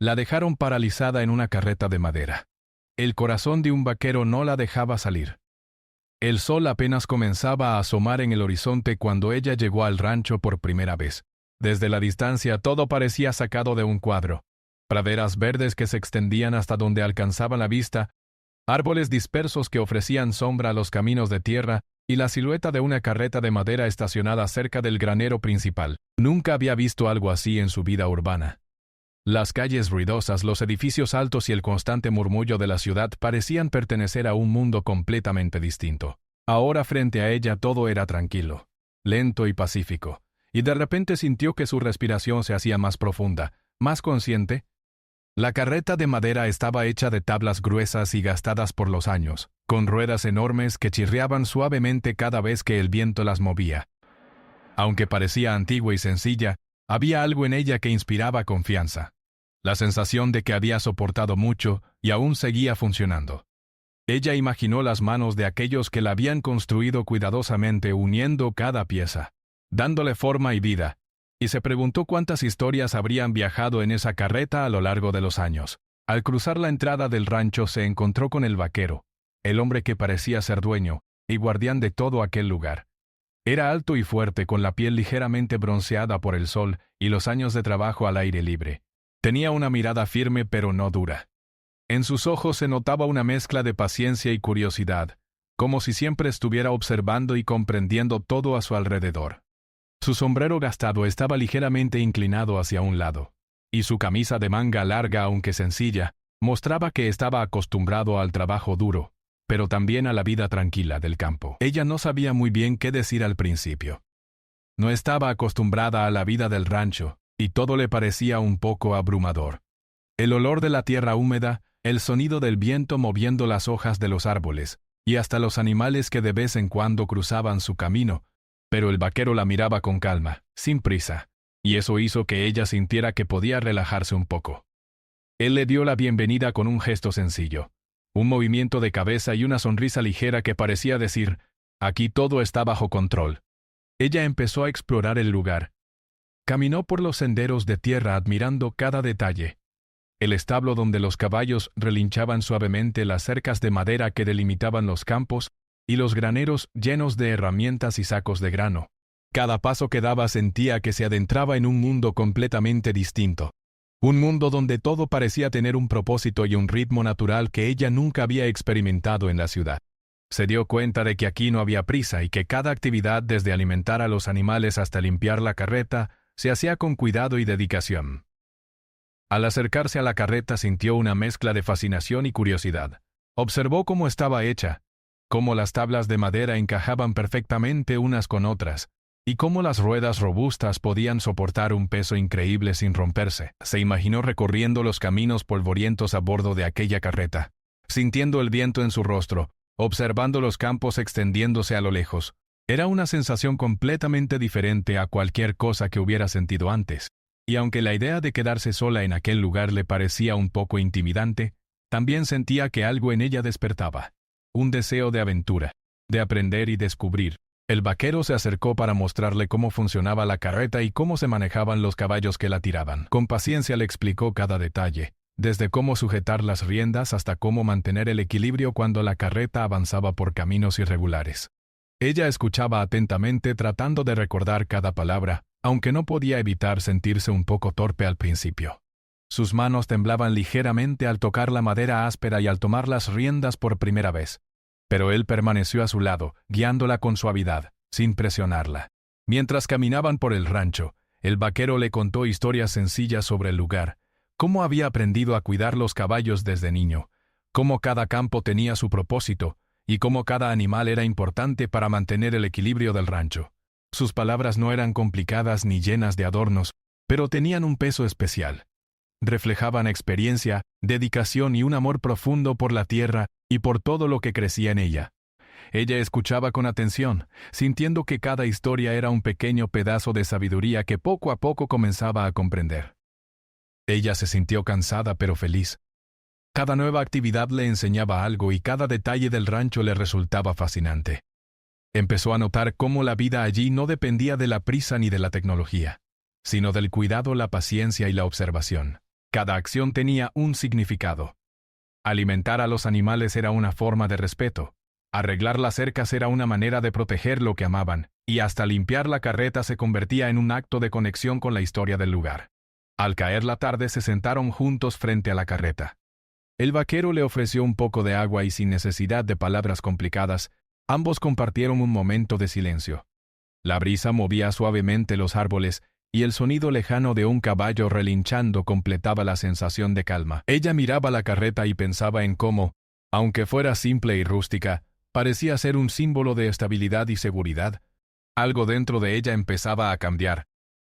La dejaron paralizada en una carreta de madera. El corazón de un vaquero no la dejaba salir. El sol apenas comenzaba a asomar en el horizonte cuando ella llegó al rancho por primera vez. Desde la distancia todo parecía sacado de un cuadro. Praderas verdes que se extendían hasta donde alcanzaban la vista, árboles dispersos que ofrecían sombra a los caminos de tierra y la silueta de una carreta de madera estacionada cerca del granero principal. Nunca había visto algo así en su vida urbana. Las calles ruidosas, los edificios altos y el constante murmullo de la ciudad parecían pertenecer a un mundo completamente distinto. Ahora frente a ella todo era tranquilo, lento y pacífico, y de repente sintió que su respiración se hacía más profunda, más consciente. La carreta de madera estaba hecha de tablas gruesas y gastadas por los años, con ruedas enormes que chirriaban suavemente cada vez que el viento las movía. Aunque parecía antigua y sencilla, había algo en ella que inspiraba confianza. La sensación de que había soportado mucho y aún seguía funcionando. Ella imaginó las manos de aquellos que la habían construido cuidadosamente uniendo cada pieza, dándole forma y vida, y se preguntó cuántas historias habrían viajado en esa carreta a lo largo de los años. Al cruzar la entrada del rancho se encontró con el vaquero, el hombre que parecía ser dueño y guardián de todo aquel lugar. Era alto y fuerte, con la piel ligeramente bronceada por el sol y los años de trabajo al aire libre. Tenía una mirada firme pero no dura. En sus ojos se notaba una mezcla de paciencia y curiosidad, como si siempre estuviera observando y comprendiendo todo a su alrededor. Su sombrero gastado estaba ligeramente inclinado hacia un lado, y su camisa de manga larga, aunque sencilla, mostraba que estaba acostumbrado al trabajo duro, pero también a la vida tranquila del campo. Ella no sabía muy bien qué decir al principio. No estaba acostumbrada a la vida del rancho, y todo le parecía un poco abrumador. El olor de la tierra húmeda, el sonido del viento moviendo las hojas de los árboles, y hasta los animales que de vez en cuando cruzaban su camino, pero el vaquero la miraba con calma, sin prisa, y eso hizo que ella sintiera que podía relajarse un poco. Él le dio la bienvenida con un gesto sencillo, un movimiento de cabeza y una sonrisa ligera que parecía decir, aquí todo está bajo control. Ella empezó a explorar el lugar. Caminó por los senderos de tierra admirando cada detalle. El establo donde los caballos relinchaban suavemente, las cercas de madera que delimitaban los campos, y los graneros llenos de herramientas y sacos de grano. Cada paso que daba sentía que se adentraba en un mundo completamente distinto. Un mundo donde todo parecía tener un propósito y un ritmo natural que ella nunca había experimentado en la ciudad. Se dio cuenta de que aquí no había prisa y que cada actividad, desde alimentar a los animales hasta limpiar la carreta, se hacía con cuidado y dedicación. Al acercarse a la carreta sintió una mezcla de fascinación y curiosidad. Observó cómo estaba hecha, cómo las tablas de madera encajaban perfectamente unas con otras, y cómo las ruedas robustas podían soportar un peso increíble sin romperse. Se imaginó recorriendo los caminos polvorientos a bordo de aquella carreta, sintiendo el viento en su rostro, observando los campos extendiéndose a lo lejos. Era una sensación completamente diferente a cualquier cosa que hubiera sentido antes, y aunque la idea de quedarse sola en aquel lugar le parecía un poco intimidante, también sentía que algo en ella despertaba, un deseo de aventura, de aprender y descubrir. El vaquero se acercó para mostrarle cómo funcionaba la carreta y cómo se manejaban los caballos que la tiraban. Con paciencia le explicó cada detalle, desde cómo sujetar las riendas hasta cómo mantener el equilibrio cuando la carreta avanzaba por caminos irregulares. Ella escuchaba atentamente tratando de recordar cada palabra, aunque no podía evitar sentirse un poco torpe al principio. Sus manos temblaban ligeramente al tocar la madera áspera y al tomar las riendas por primera vez. Pero él permaneció a su lado, guiándola con suavidad, sin presionarla. Mientras caminaban por el rancho, el vaquero le contó historias sencillas sobre el lugar, cómo había aprendido a cuidar los caballos desde niño, cómo cada campo tenía su propósito, y cómo cada animal era importante para mantener el equilibrio del rancho. Sus palabras no eran complicadas ni llenas de adornos, pero tenían un peso especial. Reflejaban experiencia, dedicación y un amor profundo por la tierra y por todo lo que crecía en ella. Ella escuchaba con atención, sintiendo que cada historia era un pequeño pedazo de sabiduría que poco a poco comenzaba a comprender. Ella se sintió cansada pero feliz. Cada nueva actividad le enseñaba algo y cada detalle del rancho le resultaba fascinante. Empezó a notar cómo la vida allí no dependía de la prisa ni de la tecnología, sino del cuidado, la paciencia y la observación. Cada acción tenía un significado. Alimentar a los animales era una forma de respeto. Arreglar las cercas era una manera de proteger lo que amaban, y hasta limpiar la carreta se convertía en un acto de conexión con la historia del lugar. Al caer la tarde se sentaron juntos frente a la carreta. El vaquero le ofreció un poco de agua y sin necesidad de palabras complicadas, ambos compartieron un momento de silencio. La brisa movía suavemente los árboles, y el sonido lejano de un caballo relinchando completaba la sensación de calma. Ella miraba la carreta y pensaba en cómo, aunque fuera simple y rústica, parecía ser un símbolo de estabilidad y seguridad. Algo dentro de ella empezaba a cambiar.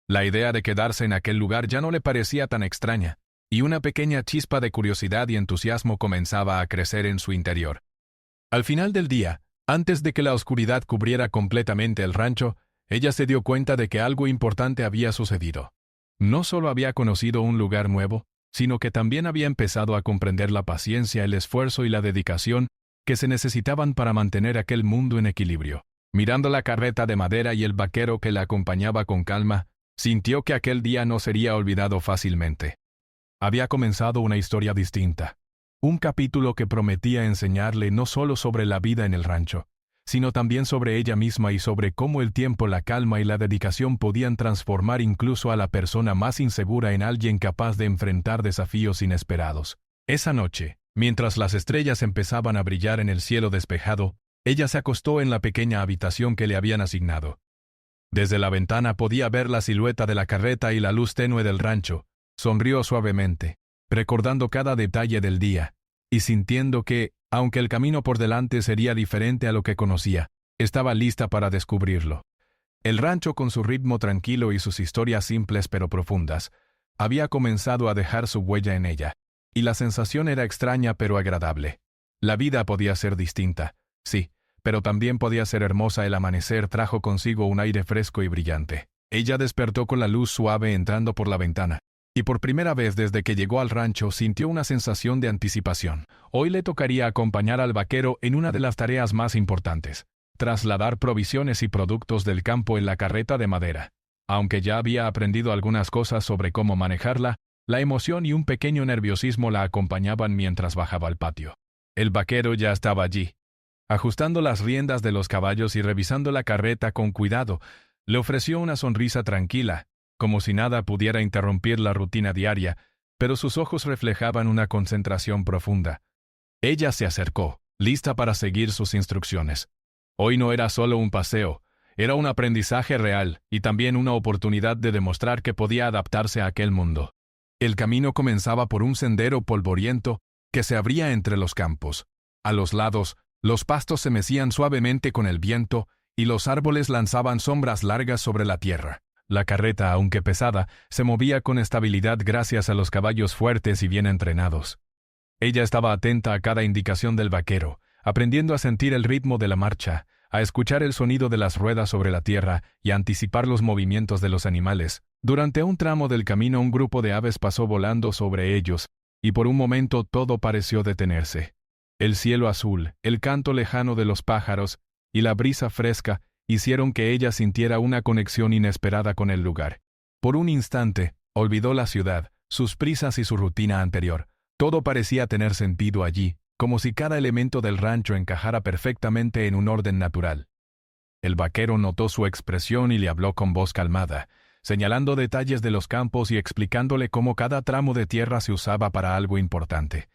La idea de quedarse en aquel lugar ya no le parecía tan extraña, y una pequeña chispa de curiosidad y entusiasmo comenzaba a crecer en su interior. Al final del día, antes de que la oscuridad cubriera completamente el rancho, ella se dio cuenta de que algo importante había sucedido. No solo había conocido un lugar nuevo, sino que también había empezado a comprender la paciencia, el esfuerzo y la dedicación que se necesitaban para mantener aquel mundo en equilibrio. Mirando la carreta de madera y el vaquero que la acompañaba con calma, sintió que aquel día no sería olvidado fácilmente. Había comenzado una historia distinta. Un capítulo que prometía enseñarle no solo sobre la vida en el rancho, sino también sobre ella misma y sobre cómo el tiempo, la calma y la dedicación podían transformar incluso a la persona más insegura en alguien capaz de enfrentar desafíos inesperados. Esa noche, mientras las estrellas empezaban a brillar en el cielo despejado, ella se acostó en la pequeña habitación que le habían asignado. Desde la ventana podía ver la silueta de la carreta y la luz tenue del rancho. Sonrió suavemente, recordando cada detalle del día, y sintiendo que, aunque el camino por delante sería diferente a lo que conocía, estaba lista para descubrirlo. El rancho, con su ritmo tranquilo y sus historias simples pero profundas, había comenzado a dejar su huella en ella, y la sensación era extraña pero agradable. La vida podía ser distinta, sí, pero también podía ser hermosa. El amanecer trajo consigo un aire fresco y brillante. Ella despertó con la luz suave entrando por la ventana, y por primera vez desde que llegó al rancho sintió una sensación de anticipación. Hoy le tocaría acompañar al vaquero en una de las tareas más importantes: trasladar provisiones y productos del campo en la carreta de madera. Aunque ya había aprendido algunas cosas sobre cómo manejarla, la emoción y un pequeño nerviosismo la acompañaban mientras bajaba al patio. El vaquero ya estaba allí, ajustando las riendas de los caballos y revisando la carreta con cuidado. Le ofreció una sonrisa tranquila, como si nada pudiera interrumpir la rutina diaria, pero sus ojos reflejaban una concentración profunda. Ella se acercó, lista para seguir sus instrucciones. Hoy no era solo un paseo, era un aprendizaje real y también una oportunidad de demostrar que podía adaptarse a aquel mundo. El camino comenzaba por un sendero polvoriento que se abría entre los campos. A los lados, los pastos se mecían suavemente con el viento y los árboles lanzaban sombras largas sobre la tierra. La carreta, aunque pesada, se movía con estabilidad gracias a los caballos fuertes y bien entrenados. Ella estaba atenta a cada indicación del vaquero, aprendiendo a sentir el ritmo de la marcha, a escuchar el sonido de las ruedas sobre la tierra y a anticipar los movimientos de los animales. Durante un tramo del camino un grupo de aves pasó volando sobre ellos, y por un momento todo pareció detenerse. El cielo azul, el canto lejano de los pájaros y la brisa fresca hicieron que ella sintiera una conexión inesperada con el lugar. Por un instante, olvidó la ciudad, sus prisas y su rutina anterior. Todo parecía tener sentido allí, como si cada elemento del rancho encajara perfectamente en un orden natural. El vaquero notó su expresión y le habló con voz calmada, señalando detalles de los campos y explicándole cómo cada tramo de tierra se usaba para algo importante.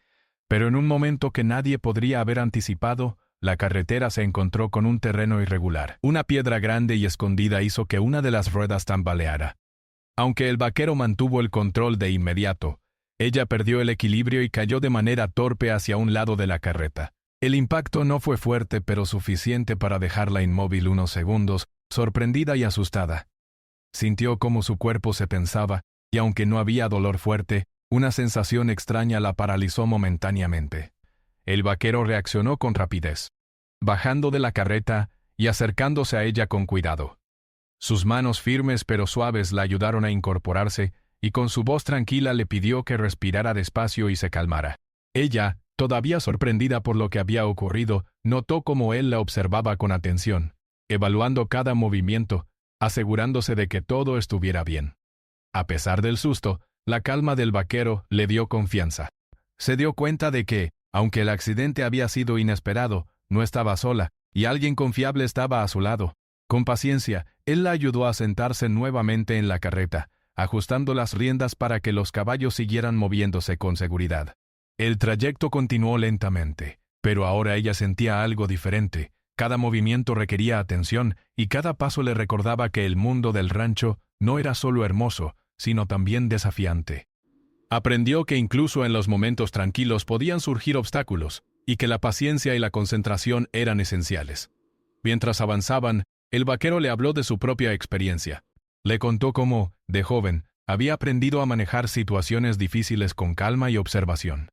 Pero en un momento que nadie podría haber anticipado, la carretera se encontró con un terreno irregular. Una piedra grande y escondida hizo que una de las ruedas tambaleara. Aunque el vaquero mantuvo el control de inmediato, ella perdió el equilibrio y cayó de manera torpe hacia un lado de la carreta. El impacto no fue fuerte, pero suficiente para dejarla inmóvil unos segundos, sorprendida y asustada. Sintió cómo su cuerpo se tensaba, y aunque no había dolor fuerte, una sensación extraña la paralizó momentáneamente. El vaquero reaccionó con rapidez, bajando de la carreta y acercándose a ella con cuidado. Sus manos firmes pero suaves la ayudaron a incorporarse, y con su voz tranquila le pidió que respirara despacio y se calmara. Ella, todavía sorprendida por lo que había ocurrido, notó cómo él la observaba con atención, evaluando cada movimiento, asegurándose de que todo estuviera bien. A pesar del susto, La calma del vaquero le dio confianza. Se dio cuenta de que, aunque el accidente había sido inesperado, no estaba sola, y alguien confiable estaba a su lado. Con paciencia, él la ayudó a sentarse nuevamente en la carreta, ajustando las riendas para que los caballos siguieran moviéndose con seguridad. El trayecto continuó lentamente, pero ahora ella sentía algo diferente. Cada movimiento requería atención, y cada paso le recordaba que el mundo del rancho no era solo hermoso, sino también desafiante. Aprendió que incluso en los momentos tranquilos podían surgir obstáculos, y que la paciencia y la concentración eran esenciales. Mientras avanzaban, el vaquero le habló de su propia experiencia. Le contó cómo, de joven, había aprendido a manejar situaciones difíciles con calma y observación.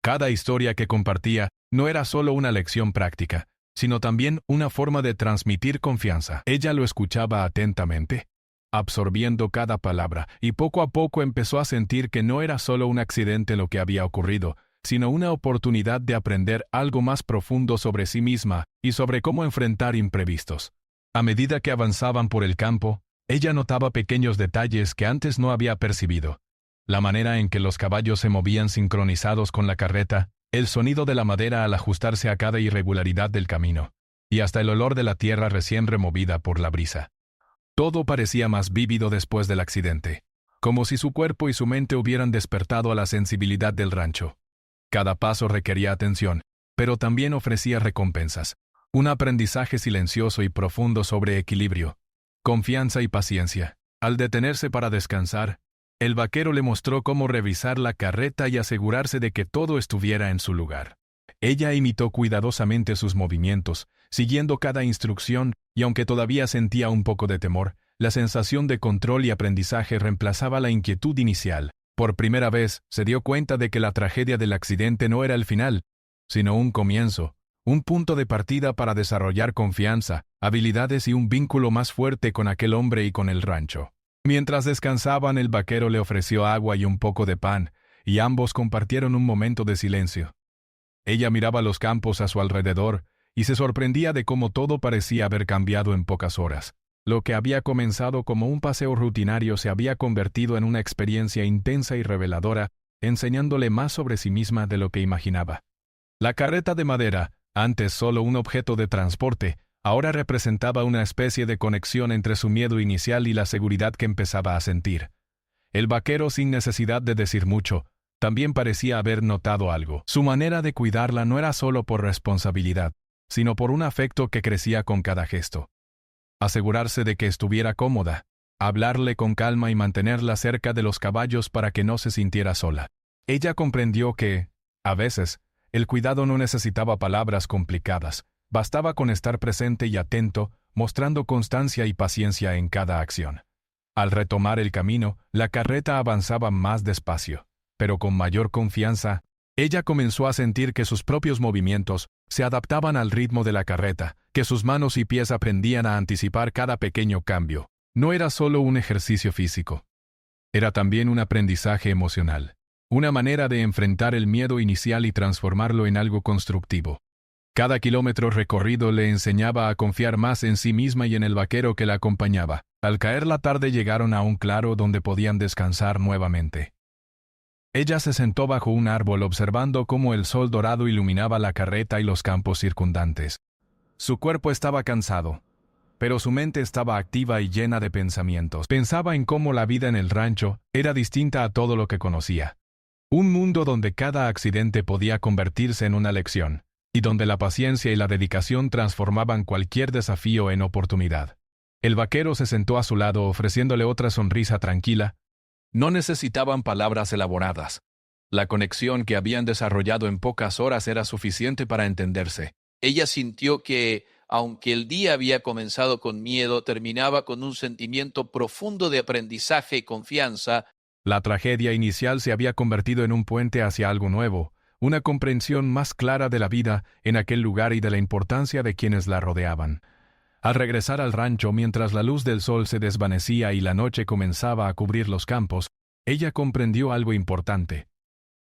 Cada historia que compartía no era solo una lección práctica, sino también una forma de transmitir confianza. Ella lo escuchaba atentamente, absorbiendo cada palabra, y poco a poco empezó a sentir que no era solo un accidente lo que había ocurrido, sino una oportunidad de aprender algo más profundo sobre sí misma y sobre cómo enfrentar imprevistos. A medida que avanzaban por el campo, ella notaba pequeños detalles que antes no había percibido. La manera en que los caballos se movían sincronizados con la carreta, el sonido de la madera al ajustarse a cada irregularidad del camino, y hasta el olor de la tierra recién removida por la brisa. Todo parecía más vívido después del accidente, como si su cuerpo y su mente hubieran despertado a la sensibilidad del rancho. Cada paso requería atención, pero también ofrecía recompensas. Un aprendizaje silencioso y profundo sobre equilibrio, confianza y paciencia. Al detenerse para descansar, el vaquero le mostró cómo revisar la carreta y asegurarse de que todo estuviera en su lugar. Ella imitó cuidadosamente sus movimientos, siguiendo cada instrucción, y aunque todavía sentía un poco de temor, la sensación de control y aprendizaje reemplazaba la inquietud inicial. Por primera vez, se dio cuenta de que la tragedia del accidente no era el final, sino un comienzo, un punto de partida para desarrollar confianza, habilidades y un vínculo más fuerte con aquel hombre y con el rancho. Mientras descansaban, el vaquero le ofreció agua y un poco de pan, y ambos compartieron un momento de silencio. Ella miraba los campos a su alrededor, y se sorprendía de cómo todo parecía haber cambiado en pocas horas. Lo que había comenzado como un paseo rutinario se había convertido en una experiencia intensa y reveladora, enseñándole más sobre sí misma de lo que imaginaba. La carreta de madera, antes solo un objeto de transporte, ahora representaba una especie de conexión entre su miedo inicial y la seguridad que empezaba a sentir. El vaquero, sin necesidad de decir mucho, también parecía haber notado algo. Su manera de cuidarla no era solo por responsabilidad, sino por un afecto que crecía con cada gesto. Asegurarse de que estuviera cómoda, hablarle con calma y mantenerla cerca de los caballos para que no se sintiera sola. Ella comprendió que, a veces, el cuidado no necesitaba palabras complicadas, bastaba con estar presente y atento, mostrando constancia y paciencia en cada acción. Al retomar el camino, la carreta avanzaba más despacio, pero con mayor confianza. Ella comenzó a sentir que sus propios movimientos se adaptaban al ritmo de la carreta, que sus manos y pies aprendían a anticipar cada pequeño cambio. No era solo un ejercicio físico. Era también un aprendizaje emocional, una manera de enfrentar el miedo inicial y transformarlo en algo constructivo. Cada kilómetro recorrido le enseñaba a confiar más en sí misma y en el vaquero que la acompañaba. Al caer la tarde llegaron a un claro donde podían descansar nuevamente. Ella se sentó bajo un árbol observando cómo el sol dorado iluminaba la carreta y los campos circundantes. Su cuerpo estaba cansado, pero su mente estaba activa y llena de pensamientos. Pensaba en cómo la vida en el rancho era distinta a todo lo que conocía. Un mundo donde cada accidente podía convertirse en una lección, y donde la paciencia y la dedicación transformaban cualquier desafío en oportunidad. El vaquero se sentó a su lado ofreciéndole otra sonrisa tranquila. No necesitaban palabras elaboradas. La conexión que habían desarrollado en pocas horas era suficiente para entenderse. Ella sintió que, aunque el día había comenzado con miedo, terminaba con un sentimiento profundo de aprendizaje y confianza. La tragedia inicial se había convertido en un puente hacia algo nuevo, una comprensión más clara de la vida en aquel lugar y de la importancia de quienes la rodeaban. Al regresar al rancho mientras la luz del sol se desvanecía y la noche comenzaba a cubrir los campos, ella comprendió algo importante.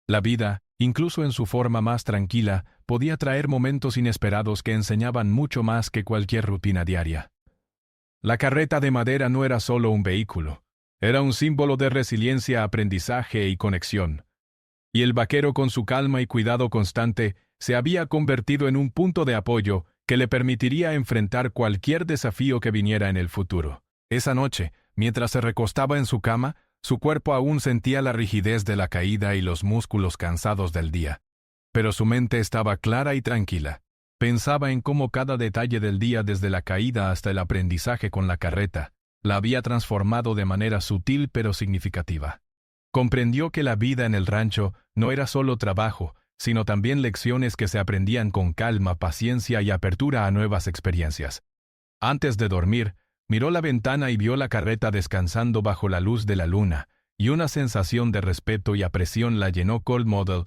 La vida, incluso en su forma más tranquila, podía traer momentos inesperados que enseñaban mucho más que cualquier rutina diaria. La carreta de madera no era solo un vehículo, Era un símbolo de resiliencia, aprendizaje y conexión. Y el vaquero, con su calma y cuidado constante, se había convertido en un punto de apoyo que le permitiría enfrentar cualquier desafío que viniera en el futuro. Esa noche, mientras se recostaba en su cama, su cuerpo aún sentía la rigidez de la caída y los músculos cansados del día. Pero su mente estaba clara y tranquila. Pensaba en cómo cada detalle del día, desde la caída hasta el aprendizaje con la carreta, la había transformado de manera sutil pero significativa. Comprendió que la vida en el rancho no era solo trabajo, sino también lecciones que se aprendían con calma, paciencia y apertura a nuevas experiencias. Antes de dormir, miró la ventana y vio la carreta descansando bajo la luz de la luna, y una sensación de respeto y apreciación la llenó. Cold Model.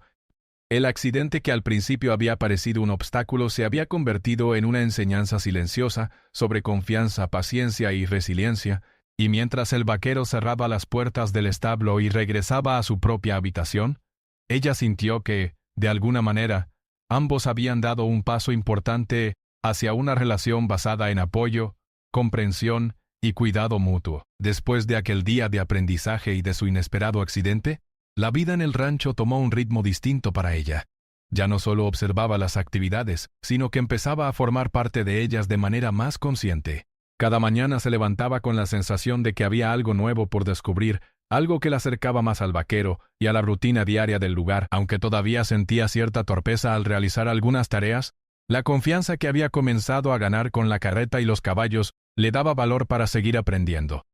El accidente, que al principio había parecido un obstáculo, se había convertido en una enseñanza silenciosa sobre confianza, paciencia y resiliencia, y mientras el vaquero cerraba las puertas del establo y regresaba a su propia habitación, ella sintió que, de alguna manera, ambos habían dado un paso importante hacia una relación basada en apoyo, comprensión y cuidado mutuo. Después de aquel día de aprendizaje y de su inesperado accidente, la vida en el rancho tomó un ritmo distinto para ella. Ya no solo observaba las actividades, sino que empezaba a formar parte de ellas de manera más consciente. Cada mañana se levantaba con la sensación de que había algo nuevo por descubrir, algo que la acercaba más al vaquero y a la rutina diaria del lugar. Aunque todavía sentía cierta torpeza al realizar algunas tareas, la confianza que había comenzado a ganar con la carreta y los caballos le daba valor para seguir aprendiendo.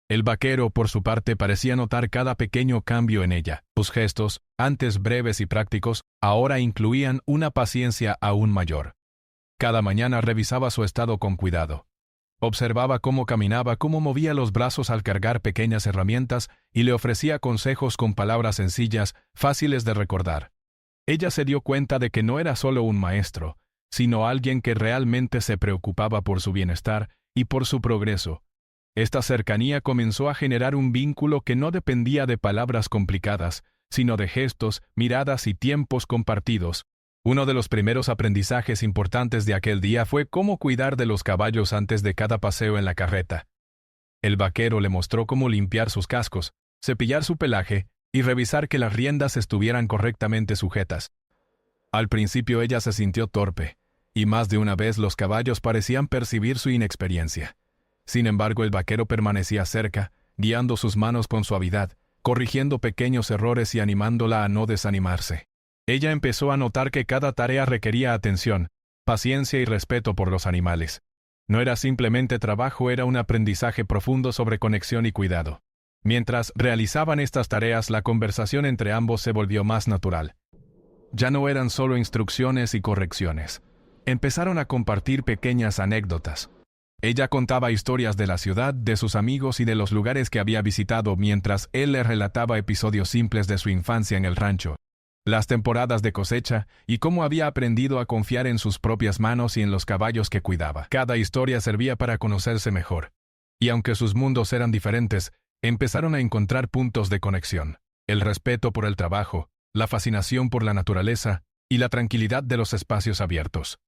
El vaquero, por su parte, parecía notar cada pequeño cambio en ella. Sus gestos, antes breves y prácticos, ahora incluían una paciencia aún mayor. Cada mañana revisaba su estado con cuidado. Observaba cómo caminaba, cómo movía los brazos al cargar pequeñas herramientas, y le ofrecía consejos con palabras sencillas, fáciles de recordar. Ella se dio cuenta de que no era solo un maestro, sino alguien que realmente se preocupaba por su bienestar y por su progreso. Esta cercanía comenzó a generar un vínculo que no dependía de palabras complicadas, sino de gestos, miradas y tiempos compartidos. Uno de los primeros aprendizajes importantes de aquel día fue cómo cuidar de los caballos antes de cada paseo en la carreta. El vaquero le mostró cómo limpiar sus cascos, cepillar su pelaje y revisar que las riendas estuvieran correctamente sujetas. Al principio ella se sintió torpe, y más de una vez los caballos parecían percibir su inexperiencia. Sin embargo, el vaquero permanecía cerca, guiando sus manos con suavidad, corrigiendo pequeños errores y animándola a no desanimarse. Ella empezó a notar que cada tarea requería atención, paciencia y respeto por los animales. No era simplemente trabajo, era un aprendizaje profundo sobre conexión y cuidado. Mientras realizaban estas tareas, la conversación entre ambos se volvió más natural. Ya no eran solo instrucciones y correcciones. Empezaron a compartir pequeñas anécdotas. Ella contaba historias de la ciudad, de sus amigos y de los lugares que había visitado, mientras él le relataba episodios simples de su infancia en el rancho, las temporadas de cosecha y cómo había aprendido a confiar en sus propias manos y en los caballos que cuidaba. Cada historia servía para conocerse mejor. Y aunque sus mundos eran diferentes, empezaron a encontrar puntos de conexión. El respeto por el trabajo, la fascinación por la naturaleza y la tranquilidad de los espacios abiertos.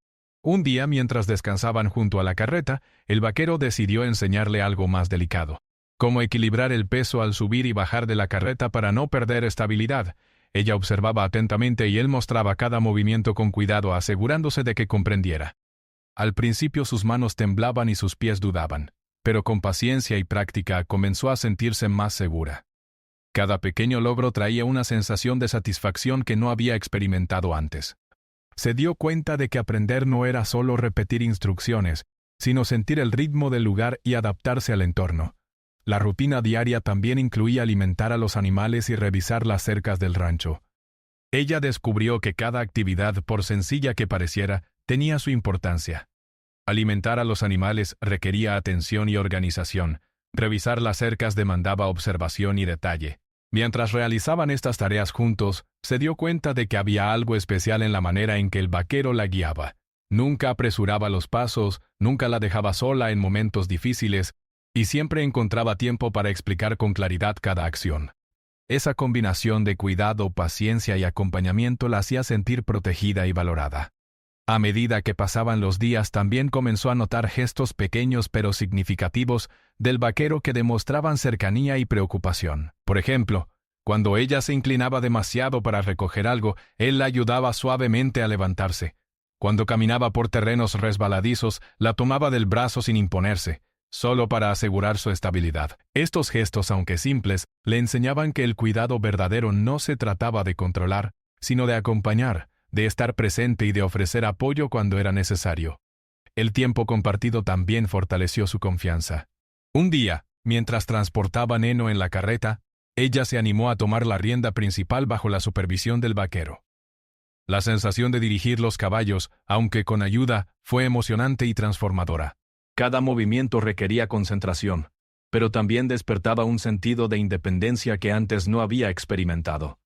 Un día, mientras descansaban junto a la carreta, el vaquero decidió enseñarle algo más delicado: cómo equilibrar el peso al subir y bajar de la carreta para no perder estabilidad. Ella observaba atentamente y él mostraba cada movimiento con cuidado, asegurándose de que comprendiera. Al principio sus manos temblaban y sus pies dudaban, pero con paciencia y práctica comenzó a sentirse más segura. Cada pequeño logro traía una sensación de satisfacción que no había experimentado antes. Se dio cuenta de que aprender no era solo repetir instrucciones, sino sentir el ritmo del lugar y adaptarse al entorno. La rutina diaria también incluía alimentar a los animales y revisar las cercas del rancho. Ella descubrió que cada actividad, por sencilla que pareciera, tenía su importancia. Alimentar a los animales requería atención y organización. Revisar las cercas demandaba observación y detalle. Mientras realizaban estas tareas juntos, se dio cuenta de que había algo especial en la manera en que el vaquero la guiaba. Nunca apresuraba los pasos, nunca la dejaba sola en momentos difíciles, y siempre encontraba tiempo para explicar con claridad cada acción. Esa combinación de cuidado, paciencia y acompañamiento la hacía sentir protegida y valorada. A medida que pasaban los días también comenzó a notar gestos pequeños pero significativos del vaquero que demostraban cercanía y preocupación. Por ejemplo, cuando ella se inclinaba demasiado para recoger algo, él la ayudaba suavemente a levantarse. Cuando caminaba por terrenos resbaladizos, la tomaba del brazo sin imponerse, solo para asegurar su estabilidad. Estos gestos, aunque simples, le enseñaban que el cuidado verdadero no se trataba de controlar, sino de acompañar, de estar presente y de ofrecer apoyo cuando era necesario. El tiempo compartido también fortaleció su confianza. Un día, mientras transportaban heno en la carreta, ella se animó a tomar la rienda principal bajo la supervisión del vaquero. La sensación de dirigir los caballos, aunque con ayuda, fue emocionante y transformadora. Cada movimiento requería concentración, pero también despertaba un sentido de independencia que antes no había experimentado.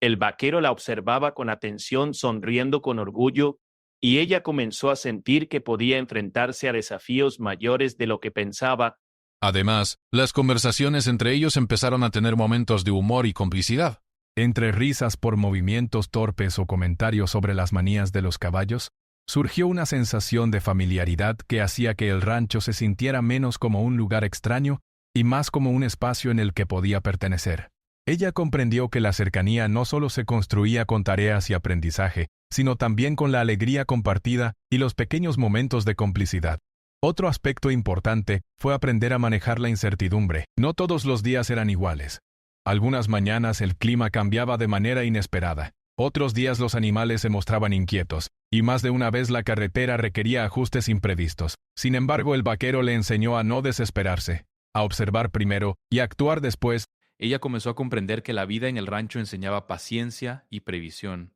El vaquero la observaba con atención, sonriendo con orgullo, y ella comenzó a sentir que podía enfrentarse a desafíos mayores de lo que pensaba. Además, las conversaciones entre ellos empezaron a tener momentos de humor y complicidad. Entre risas por movimientos torpes o comentarios sobre las manías de los caballos, surgió una sensación de familiaridad que hacía que el rancho se sintiera menos como un lugar extraño y más como un espacio en el que podía pertenecer. Ella comprendió que la cercanía no solo se construía con tareas y aprendizaje, sino también con la alegría compartida y los pequeños momentos de complicidad. Otro aspecto importante fue aprender a manejar la incertidumbre. No todos los días eran iguales. Algunas mañanas el clima cambiaba de manera inesperada. Otros días los animales se mostraban inquietos, y más de una vez la carretera requería ajustes imprevistos. Sin embargo, el vaquero le enseñó a no desesperarse, a observar primero y a actuar después. Ella comenzó a comprender que la vida en el rancho enseñaba paciencia y previsión,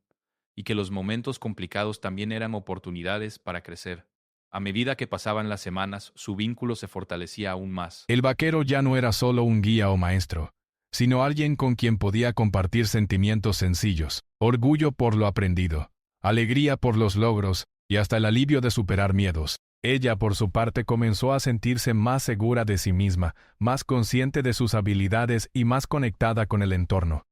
y que los momentos complicados también eran oportunidades para crecer. A medida que pasaban las semanas, su vínculo se fortalecía aún más. El vaquero ya no era solo un guía o maestro, sino alguien con quien podía compartir sentimientos sencillos, orgullo por lo aprendido, alegría por los logros y hasta el alivio de superar miedos. Ella, por su parte, comenzó a sentirse más segura de sí misma, más consciente de sus habilidades y más conectada con el entorno.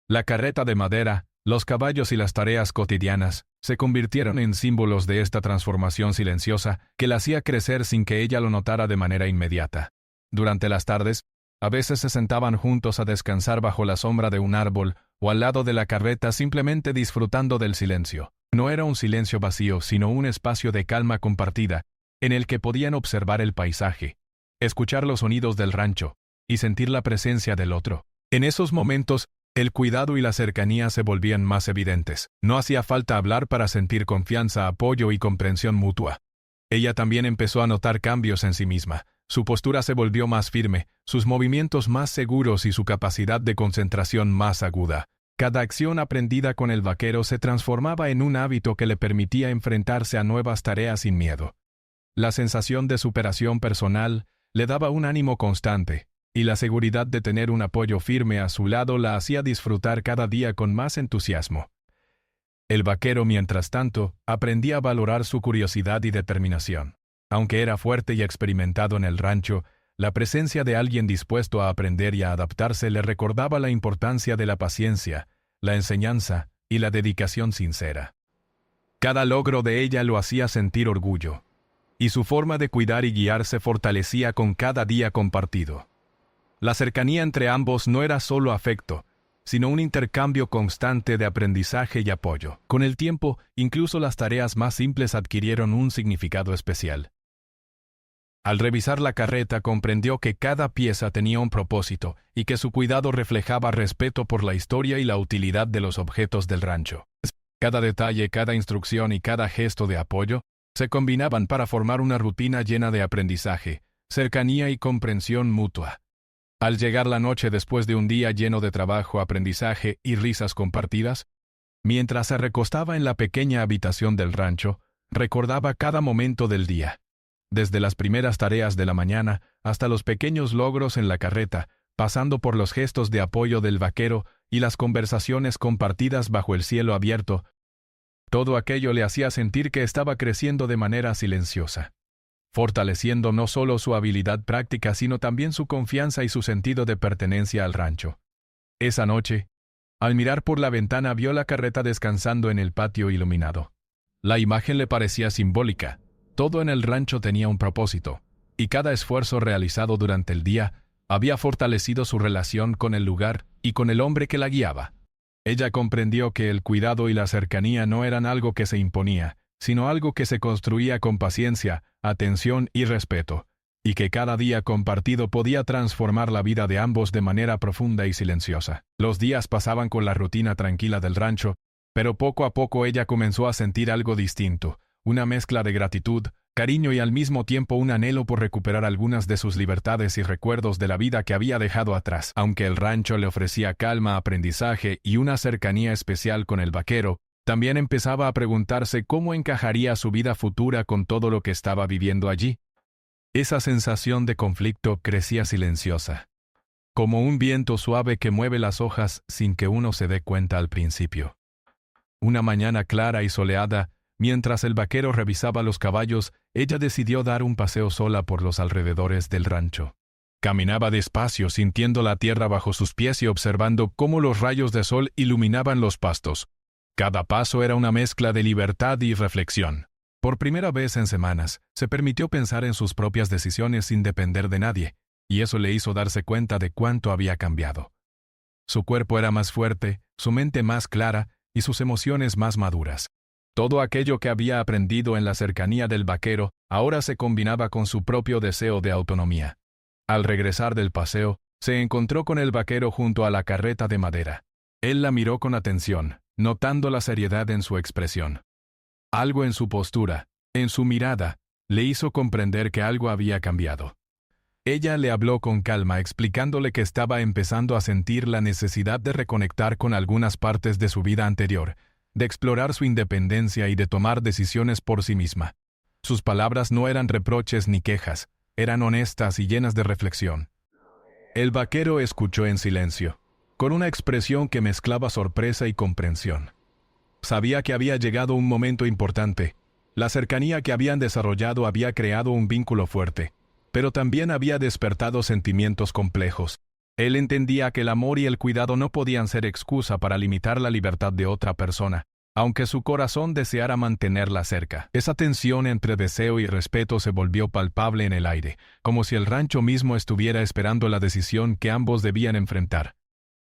La carreta de madera, los caballos y las tareas cotidianas se convirtieron en símbolos de esta transformación silenciosa que la hacía crecer sin que ella lo notara de manera inmediata. Durante las tardes, a veces se sentaban juntos a descansar bajo la sombra de un árbol o al lado de la carreta simplemente disfrutando del silencio. No era un silencio vacío, sino un espacio de calma compartida, en el que podían observar el paisaje, escuchar los sonidos del rancho y sentir la presencia del otro. En esos momentos, el cuidado y la cercanía se volvían más evidentes. No hacía falta hablar para sentir confianza, apoyo y comprensión mutua. Ella también empezó a notar cambios en sí misma. Su postura se volvió más firme, sus movimientos más seguros y su capacidad de concentración más aguda. Cada acción aprendida con el vaquero se transformaba en un hábito que le permitía enfrentarse a nuevas tareas sin miedo. La sensación de superación personal le daba un ánimo constante, y la seguridad de tener un apoyo firme a su lado la hacía disfrutar cada día con más entusiasmo. El vaquero, mientras tanto, aprendía a valorar su curiosidad y determinación. Aunque era fuerte y experimentado en el rancho, la presencia de alguien dispuesto a aprender y a adaptarse le recordaba la importancia de la paciencia, la enseñanza y la dedicación sincera. Cada logro de ella lo hacía sentir orgullo, y su forma de cuidar y guiar se fortalecía con cada día compartido. La cercanía entre ambos no era solo afecto, sino un intercambio constante de aprendizaje y apoyo. Con el tiempo, incluso las tareas más simples adquirieron un significado especial. Al revisar la carreta comprendió que cada pieza tenía un propósito y que su cuidado reflejaba respeto por la historia y la utilidad de los objetos del rancho. Cada detalle, cada instrucción y cada gesto de apoyo se combinaban para formar una rutina llena de aprendizaje, cercanía y comprensión mutua. Al llegar la noche después de un día lleno de trabajo, aprendizaje y risas compartidas, mientras se recostaba en la pequeña habitación del rancho, recordaba cada momento del día. Desde las primeras tareas de la mañana hasta los pequeños logros en la carreta, pasando por los gestos de apoyo del vaquero y las conversaciones compartidas bajo el cielo abierto, todo aquello le hacía sentir que estaba creciendo de manera silenciosa, fortaleciendo no solo su habilidad práctica, sino también su confianza y su sentido de pertenencia al rancho. Esa noche, al mirar por la ventana, vio la carreta descansando en el patio iluminado. La imagen le parecía simbólica. Todo en el rancho tenía un propósito, y cada esfuerzo realizado durante el día había fortalecido su relación con el lugar y con el hombre que la guiaba. Ella comprendió que el cuidado y la cercanía no eran algo que se imponía, sino algo que se construía con paciencia, atención y respeto, y que cada día compartido podía transformar la vida de ambos de manera profunda y silenciosa. Los días pasaban con la rutina tranquila del rancho, pero poco a poco ella comenzó a sentir algo distinto, una mezcla de gratitud, cariño y al mismo tiempo un anhelo por recuperar algunas de sus libertades y recuerdos de la vida que había dejado atrás. Aunque el rancho le ofrecía calma, aprendizaje y una cercanía especial con el vaquero, también empezaba a preguntarse cómo encajaría su vida futura con todo lo que estaba viviendo allí. Esa sensación de conflicto crecía silenciosa, como un viento suave que mueve las hojas sin que uno se dé cuenta al principio. Una mañana clara y soleada, mientras el vaquero revisaba los caballos, ella decidió dar un paseo sola por los alrededores del rancho. Caminaba despacio, sintiendo la tierra bajo sus pies y observando cómo los rayos de sol iluminaban los pastos. Cada paso era una mezcla de libertad y reflexión. Por primera vez en semanas, se permitió pensar en sus propias decisiones sin depender de nadie, y eso le hizo darse cuenta de cuánto había cambiado. Su cuerpo era más fuerte, su mente más clara y sus emociones más maduras. Todo aquello que había aprendido en la cercanía del vaquero ahora se combinaba con su propio deseo de autonomía. Al regresar del paseo, se encontró con el vaquero junto a la carreta de madera. Él la miró con atención, notando la seriedad en su expresión. Algo en su postura, en su mirada, le hizo comprender que algo había cambiado. Ella le habló con calma, explicándole que estaba empezando a sentir la necesidad de reconectar con algunas partes de su vida anterior, de explorar su independencia y de tomar decisiones por sí misma. Sus palabras no eran reproches ni quejas, eran honestas y llenas de reflexión. El vaquero escuchó en silencio, con una expresión que mezclaba sorpresa y comprensión. Sabía que había llegado un momento importante. La cercanía que habían desarrollado había creado un vínculo fuerte, pero también había despertado sentimientos complejos. Él entendía que el amor y el cuidado no podían ser excusa para limitar la libertad de otra persona, aunque su corazón deseara mantenerla cerca. Esa tensión entre deseo y respeto se volvió palpable en el aire, como si el rancho mismo estuviera esperando la decisión que ambos debían enfrentar.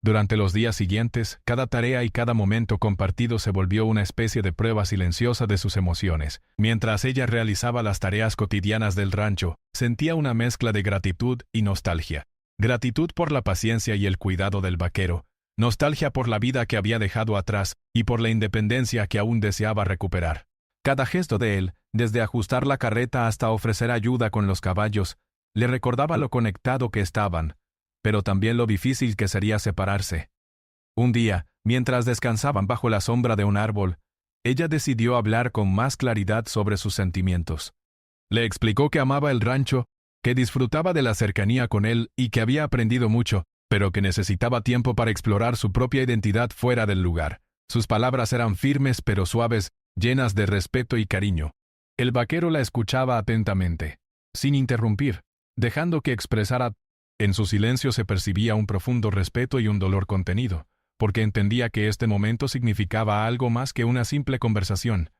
Durante los días siguientes, cada tarea y cada momento compartido se volvió una especie de prueba silenciosa de sus emociones. Mientras ella realizaba las tareas cotidianas del rancho, sentía una mezcla de gratitud y nostalgia. Gratitud por la paciencia y el cuidado del vaquero, nostalgia por la vida que había dejado atrás y por la independencia que aún deseaba recuperar. Cada gesto de él, desde ajustar la carreta hasta ofrecer ayuda con los caballos, le recordaba lo conectado que estaban, pero también lo difícil que sería separarse. Un día, mientras descansaban bajo la sombra de un árbol, ella decidió hablar con más claridad sobre sus sentimientos. Le explicó que amaba el rancho, que disfrutaba de la cercanía con él y que había aprendido mucho, pero que necesitaba tiempo para explorar su propia identidad fuera del lugar. Sus palabras eran firmes pero suaves, llenas de respeto y cariño. El vaquero la escuchaba atentamente, sin interrumpir, dejando que expresara. En su silencio se percibía un profundo respeto y un dolor contenido, porque entendía que este momento significaba algo más que una simple conversación.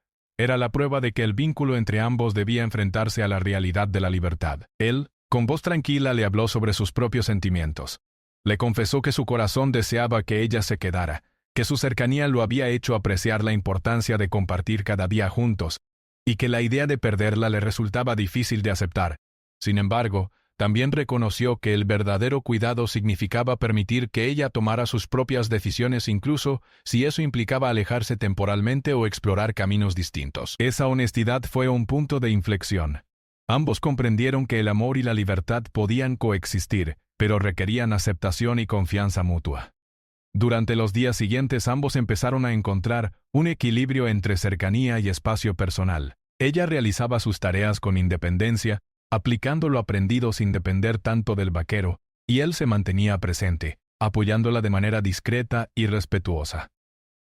Era la prueba de que el vínculo entre ambos debía enfrentarse a la realidad de la libertad. Él, con voz tranquila, le habló sobre sus propios sentimientos. Le confesó que su corazón deseaba que ella se quedara, que su cercanía lo había hecho apreciar la importancia de compartir cada día juntos, y que la idea de perderla le resultaba difícil de aceptar. Sin embargo, también reconoció que el verdadero cuidado significaba permitir que ella tomara sus propias decisiones incluso si eso implicaba alejarse temporalmente o explorar caminos distintos. Esa honestidad fue un punto de inflexión. Ambos comprendieron que el amor y la libertad podían coexistir, pero requerían aceptación y confianza mutua. Durante los días siguientes ambos empezaron a encontrar un equilibrio entre cercanía y espacio personal. Ella realizaba sus tareas con independencia, aplicando lo aprendido sin depender tanto del vaquero, y él se mantenía presente, apoyándola de manera discreta y respetuosa.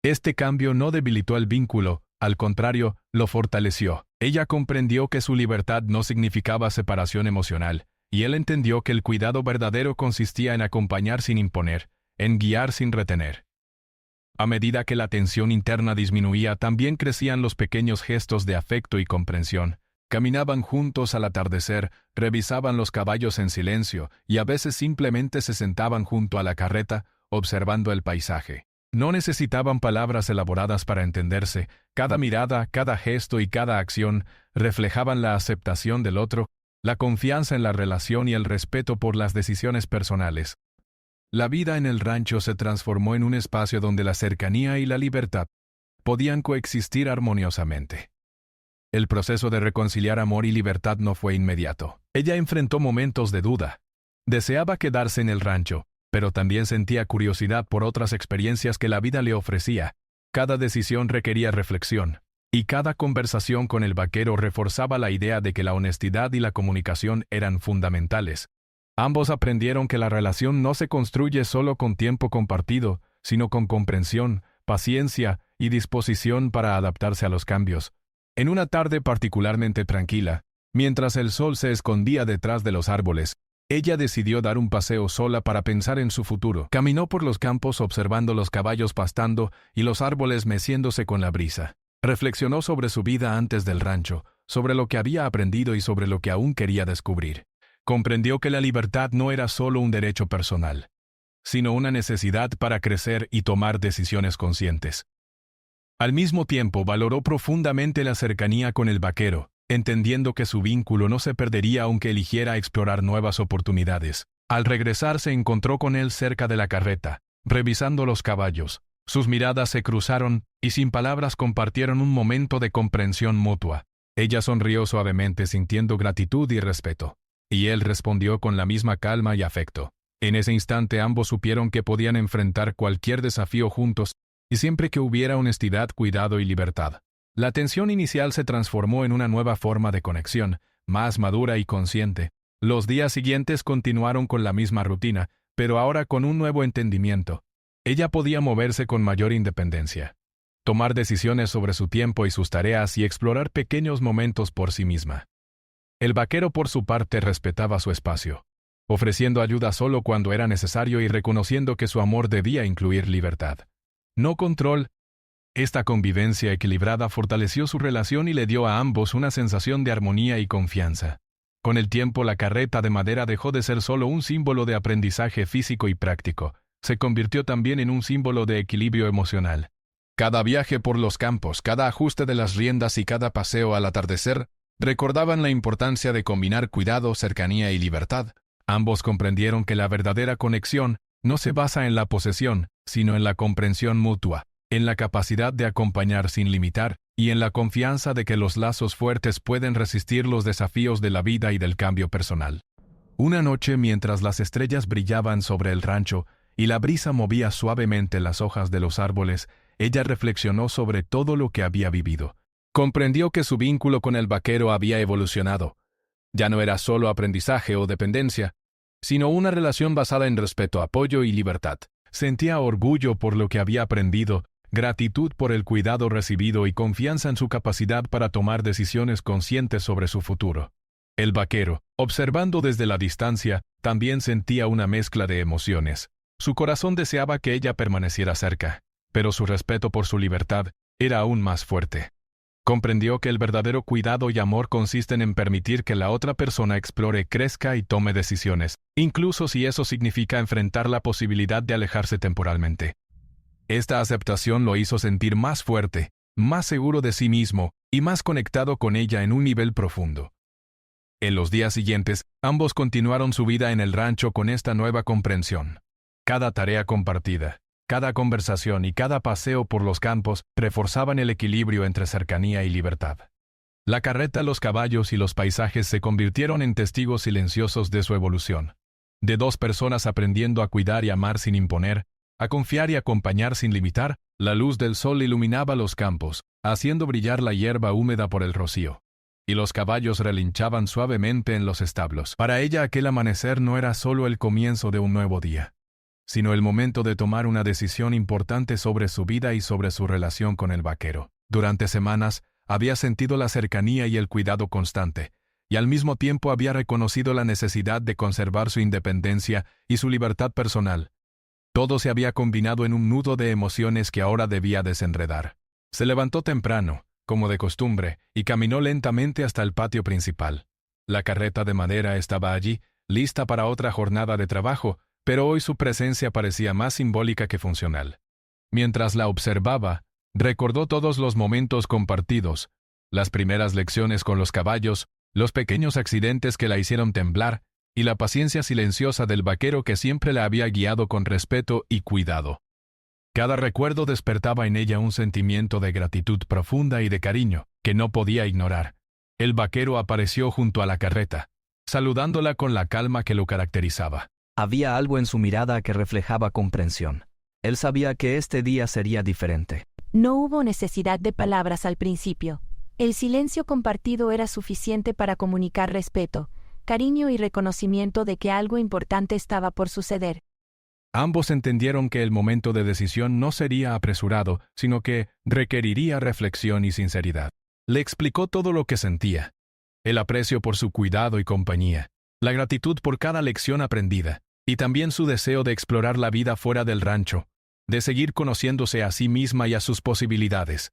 Este cambio no debilitó el vínculo, al contrario, lo fortaleció. Ella comprendió que su libertad no significaba separación emocional, y él entendió que el cuidado verdadero consistía en acompañar sin imponer, en guiar sin retener. A medida que la tensión interna disminuía, también crecían los pequeños gestos de afecto y comprensión. Caminaban juntos al atardecer, revisaban los caballos en silencio y a veces simplemente se sentaban junto a la carreta, observando el paisaje. No necesitaban palabras elaboradas para entenderse. Cada mirada, cada gesto y cada acción reflejaban la aceptación del otro, la confianza en la relación y el respeto por las decisiones personales. La vida en el rancho se transformó en un espacio donde la cercanía y la libertad podían coexistir armoniosamente. El proceso de reconciliar amor y libertad no fue inmediato. Ella enfrentó momentos de duda. Deseaba quedarse en el rancho, pero también sentía curiosidad por otras experiencias que la vida le ofrecía. Cada decisión requería reflexión, y cada conversación con el vaquero reforzaba la idea de que la honestidad y la comunicación eran fundamentales. Ambos aprendieron que la relación no se construye solo con tiempo compartido, sino con comprensión, paciencia y disposición para adaptarse a los cambios. En una tarde particularmente tranquila, mientras el sol se escondía detrás de los árboles, ella decidió dar un paseo sola para pensar en su futuro. Caminó por los campos observando los caballos pastando y los árboles meciéndose con la brisa. Reflexionó sobre su vida antes del rancho, sobre lo que había aprendido y sobre lo que aún quería descubrir. Comprendió que la libertad no era solo un derecho personal, sino una necesidad para crecer y tomar decisiones conscientes. Al mismo tiempo, valoró profundamente la cercanía con el vaquero, entendiendo que su vínculo no se perdería aunque eligiera explorar nuevas oportunidades. Al regresar se encontró con él cerca de la carreta, revisando los caballos. Sus miradas se cruzaron y sin palabras compartieron un momento de comprensión mutua. Ella sonrió suavemente sintiendo gratitud y respeto, y él respondió con la misma calma y afecto. En ese instante ambos supieron que podían enfrentar cualquier desafío juntos, y siempre que hubiera honestidad, cuidado y libertad. La tensión inicial se transformó en una nueva forma de conexión, más madura y consciente. Los días siguientes continuaron con la misma rutina, pero ahora con un nuevo entendimiento. Ella podía moverse con mayor independencia, tomar decisiones sobre su tiempo y sus tareas y explorar pequeños momentos por sí misma. El vaquero, por su parte, respetaba su espacio, ofreciendo ayuda solo cuando era necesario y reconociendo que su amor debía incluir libertad, no control. Esta convivencia equilibrada fortaleció su relación y le dio a ambos una sensación de armonía y confianza. Con el tiempo, la carreta de madera dejó de ser solo un símbolo de aprendizaje físico y práctico. Se convirtió también en un símbolo de equilibrio emocional. Cada viaje por los campos, cada ajuste de las riendas y cada paseo al atardecer recordaban la importancia de combinar cuidado, cercanía y libertad. Ambos comprendieron que la verdadera conexión no se basa en la posesión, sino en la comprensión mutua, en la capacidad de acompañar sin limitar, y en la confianza de que los lazos fuertes pueden resistir los desafíos de la vida y del cambio personal. Una noche, mientras las estrellas brillaban sobre el rancho y la brisa movía suavemente las hojas de los árboles, ella reflexionó sobre todo lo que había vivido. Comprendió que su vínculo con el vaquero había evolucionado. Ya no era solo aprendizaje o dependencia, sino una relación basada en respeto, apoyo y libertad. Sentía orgullo por lo que había aprendido, gratitud por el cuidado recibido y confianza en su capacidad para tomar decisiones conscientes sobre su futuro. El vaquero, observando desde la distancia, también sentía una mezcla de emociones. Su corazón deseaba que ella permaneciera cerca, pero su respeto por su libertad era aún más fuerte. Comprendió que el verdadero cuidado y amor consisten en permitir que la otra persona explore, crezca y tome decisiones, incluso si eso significa enfrentar la posibilidad de alejarse temporalmente. Esta aceptación lo hizo sentir más fuerte, más seguro de sí mismo y más conectado con ella en un nivel profundo. En los días siguientes, ambos continuaron su vida en el rancho con esta nueva comprensión. Cada tarea compartida, cada conversación y cada paseo por los campos reforzaban el equilibrio entre cercanía y libertad. La carreta, los caballos y los paisajes se convirtieron en testigos silenciosos de su evolución. De dos personas aprendiendo a cuidar y amar sin imponer, a confiar y acompañar sin limitar, la luz del sol iluminaba los campos, haciendo brillar la hierba húmeda por el rocío, y los caballos relinchaban suavemente en los establos. Para ella aquel amanecer no era solo el comienzo de un nuevo día, sino el momento de tomar una decisión importante sobre su vida y sobre su relación con el vaquero. Durante semanas, había sentido la cercanía y el cuidado constante, y al mismo tiempo había reconocido la necesidad de conservar su independencia y su libertad personal. Todo se había combinado en un nudo de emociones que ahora debía desenredar. Se levantó temprano, como de costumbre, y caminó lentamente hasta el patio principal. La carreta de madera estaba allí, lista para otra jornada de trabajo, pero hoy su presencia parecía más simbólica que funcional. Mientras la observaba, recordó todos los momentos compartidos, las primeras lecciones con los caballos, los pequeños accidentes que la hicieron temblar, y la paciencia silenciosa del vaquero que siempre la había guiado con respeto y cuidado. Cada recuerdo despertaba en ella un sentimiento de gratitud profunda y de cariño, que no podía ignorar. El vaquero apareció junto a la carreta, saludándola con la calma que lo caracterizaba. Había algo en su mirada que reflejaba comprensión. Él sabía que este día sería diferente. No hubo necesidad de palabras al principio. El silencio compartido era suficiente para comunicar respeto, cariño y reconocimiento de que algo importante estaba por suceder. Ambos entendieron que el momento de decisión no sería apresurado, sino que requeriría reflexión y sinceridad. Le explicó todo lo que sentía, el aprecio por su cuidado y compañía, la gratitud por cada lección aprendida, y también su deseo de explorar la vida fuera del rancho, de seguir conociéndose a sí misma y a sus posibilidades.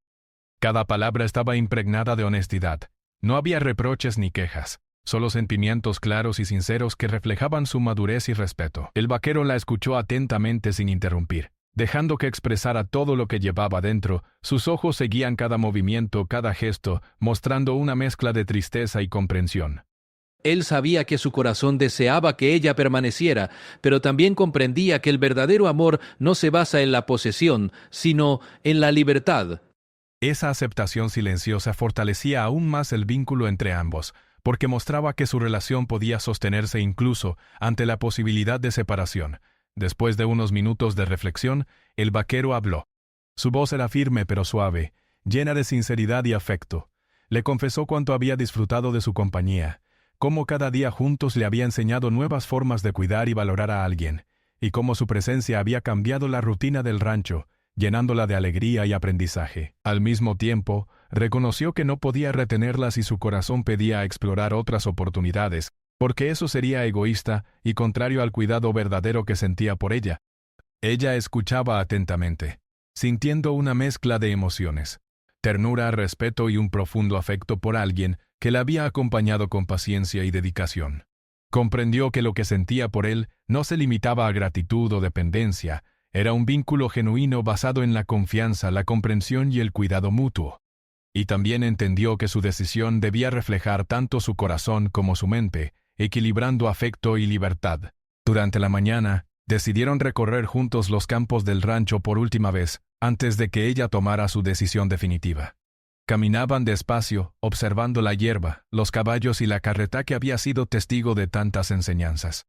Cada palabra estaba impregnada de honestidad. No había reproches ni quejas, solo sentimientos claros y sinceros que reflejaban su madurez y respeto. El vaquero la escuchó atentamente sin interrumpir. Dejando que expresara todo lo que llevaba dentro, sus ojos seguían cada movimiento, cada gesto, mostrando una mezcla de tristeza y comprensión. Él sabía que su corazón deseaba que ella permaneciera, pero también comprendía que el verdadero amor no se basa en la posesión, sino en la libertad. Esa aceptación silenciosa fortalecía aún más el vínculo entre ambos, porque mostraba que su relación podía sostenerse incluso ante la posibilidad de separación. Después de unos minutos de reflexión, el vaquero habló. Su voz era firme pero suave, llena de sinceridad y afecto. Le confesó cuánto había disfrutado de su compañía, cómo cada día juntos le había enseñado nuevas formas de cuidar y valorar a alguien, y cómo su presencia había cambiado la rutina del rancho, llenándola de alegría y aprendizaje. Al mismo tiempo, reconoció que no podía retenerla si su corazón pedía explorar otras oportunidades, porque eso sería egoísta y contrario al cuidado verdadero que sentía por ella. Ella escuchaba atentamente, sintiendo una mezcla de emociones, ternura, respeto y un profundo afecto por alguien que la había acompañado con paciencia y dedicación. Comprendió que lo que sentía por él no se limitaba a gratitud o dependencia, era un vínculo genuino basado en la confianza, la comprensión y el cuidado mutuo. Y también entendió que su decisión debía reflejar tanto su corazón como su mente, equilibrando afecto y libertad. Durante la mañana, decidieron recorrer juntos los campos del rancho por última vez, antes de que ella tomara su decisión definitiva. Caminaban despacio, observando la hierba, los caballos y la carreta que había sido testigo de tantas enseñanzas.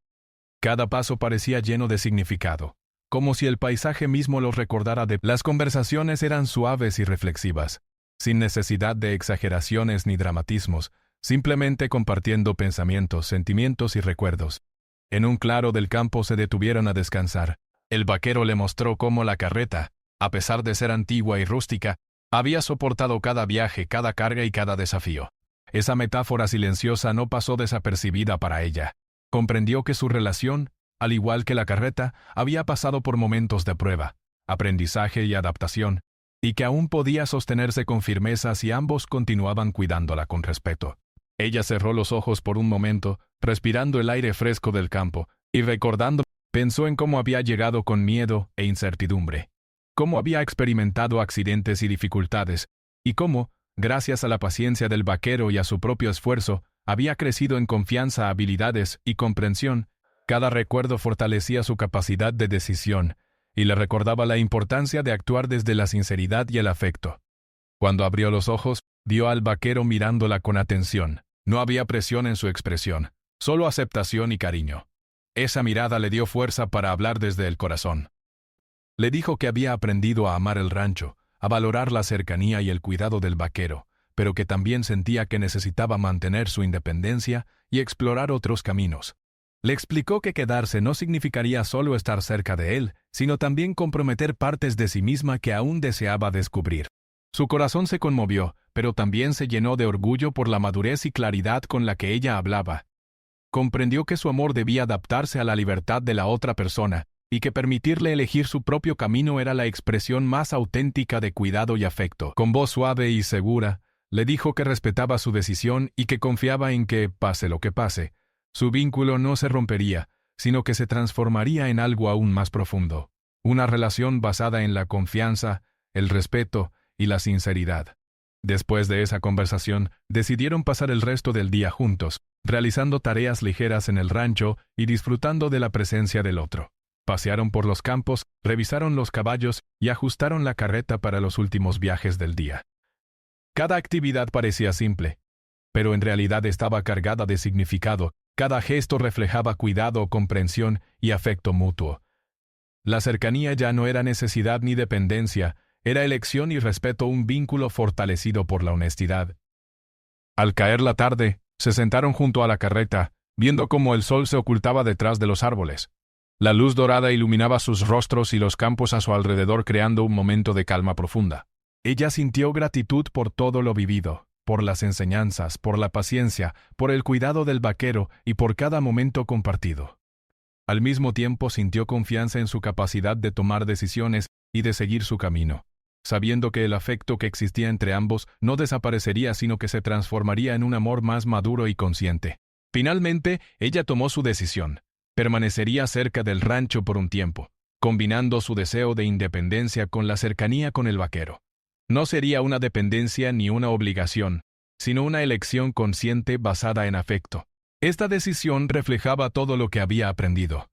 Cada paso parecía lleno de significado, como si el paisaje mismo los recordara. Las conversaciones eran suaves y reflexivas, sin necesidad de exageraciones ni dramatismos, simplemente compartiendo pensamientos, sentimientos y recuerdos. En un claro del campo se detuvieron a descansar. El vaquero le mostró cómo la carreta, a pesar de ser antigua y rústica, había soportado cada viaje, cada carga y cada desafío. Esa metáfora silenciosa no pasó desapercibida para ella. Comprendió que su relación, al igual que la carreta, había pasado por momentos de prueba, aprendizaje y adaptación, y que aún podía sostenerse con firmeza si ambos continuaban cuidándola con respeto. Ella cerró los ojos por un momento, respirando el aire fresco del campo, y recordando, pensó en cómo había llegado con miedo e incertidumbre, cómo había experimentado accidentes y dificultades, y cómo, gracias a la paciencia del vaquero y a su propio esfuerzo, había crecido en confianza, habilidades y comprensión. Cada recuerdo fortalecía su capacidad de decisión, y le recordaba la importancia de actuar desde la sinceridad y el afecto. Cuando abrió los ojos, vio al vaquero mirándola con atención. No había presión en su expresión, solo aceptación y cariño. Esa mirada le dio fuerza para hablar desde el corazón. Le dijo que había aprendido a amar el rancho, a valorar la cercanía y el cuidado del vaquero, pero que también sentía que necesitaba mantener su independencia y explorar otros caminos. Le explicó que quedarse no significaría solo estar cerca de él, sino también comprometer partes de sí misma que aún deseaba descubrir. Su corazón se conmovió, pero también se llenó de orgullo por la madurez y claridad con la que ella hablaba. Comprendió que su amor debía adaptarse a la libertad de la otra persona, y que permitirle elegir su propio camino era la expresión más auténtica de cuidado y afecto. Con voz suave y segura, le dijo que respetaba su decisión y que confiaba en que, pase lo que pase, su vínculo no se rompería, sino que se transformaría en algo aún más profundo. Una relación basada en la confianza, el respeto y la sinceridad. Después de esa conversación, decidieron pasar el resto del día juntos, realizando tareas ligeras en el rancho y disfrutando de la presencia del otro. Pasearon por los campos, revisaron los caballos y ajustaron la carreta para los últimos viajes del día. Cada actividad parecía simple, pero en realidad estaba cargada de significado. Cada gesto reflejaba cuidado, comprensión y afecto mutuo. La cercanía ya no era necesidad ni dependencia, era elección y respeto, un vínculo fortalecido por la honestidad. Al caer la tarde, se sentaron junto a la carreta, viendo cómo el sol se ocultaba detrás de los árboles. La luz dorada iluminaba sus rostros y los campos a su alrededor, creando un momento de calma profunda. Ella sintió gratitud por todo lo vivido, por las enseñanzas, por la paciencia, por el cuidado del vaquero y por cada momento compartido. Al mismo tiempo sintió confianza en su capacidad de tomar decisiones y de seguir su camino, sabiendo que el afecto que existía entre ambos no desaparecería, sino que se transformaría en un amor más maduro y consciente. Finalmente, ella tomó su decisión. Permanecería cerca del rancho por un tiempo, combinando su deseo de independencia con la cercanía con el vaquero. No sería una dependencia ni una obligación, sino una elección consciente basada en afecto. Esta decisión reflejaba todo lo que había aprendido,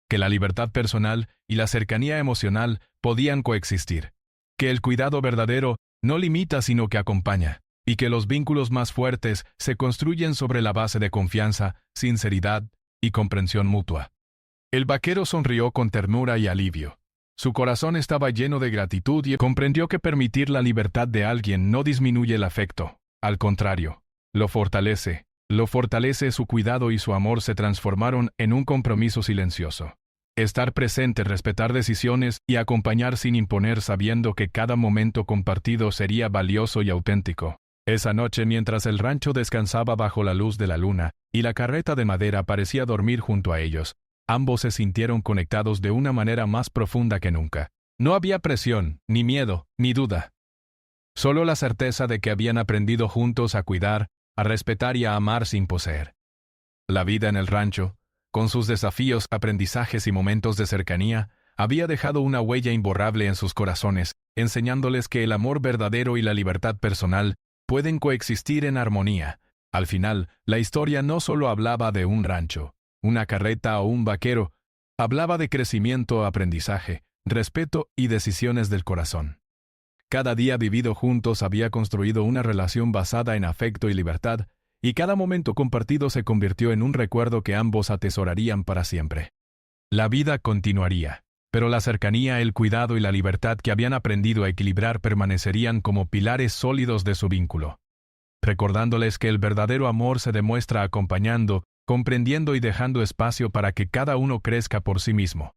que la libertad personal y la cercanía emocional podían coexistir, que el cuidado verdadero no limita sino que acompaña, y que los vínculos más fuertes se construyen sobre la base de confianza, sinceridad y comprensión mutua. El vaquero sonrió con ternura y alivio. Su corazón estaba lleno de gratitud y comprendió que permitir la libertad de alguien no disminuye el afecto, al contrario, lo fortalece. Su cuidado y su amor se transformaron en un compromiso silencioso. Estar presente, respetar decisiones y acompañar sin imponer, sabiendo que cada momento compartido sería valioso y auténtico. Esa noche, mientras el rancho descansaba bajo la luz de la luna y la carreta de madera parecía dormir junto a ellos, ambos se sintieron conectados de una manera más profunda que nunca. No había presión, ni miedo, ni duda. Solo la certeza de que habían aprendido juntos a cuidar, a respetar y a amar sin poseer. La vida en el rancho, con sus desafíos, aprendizajes y momentos de cercanía, había dejado una huella imborrable en sus corazones, enseñándoles que el amor verdadero y la libertad personal pueden coexistir en armonía. Al final, la historia no solo hablaba de un rancho, una carreta o un vaquero, hablaba de crecimiento, aprendizaje, respeto y decisiones del corazón. Cada día vivido juntos había construido una relación basada en afecto y libertad, y cada momento compartido se convirtió en un recuerdo que ambos atesorarían para siempre. La vida continuaría, pero la cercanía, el cuidado y la libertad que habían aprendido a equilibrar permanecerían como pilares sólidos de su vínculo, recordándoles que el verdadero amor se demuestra acompañando, comprendiendo y dejando espacio para que cada uno crezca por sí mismo.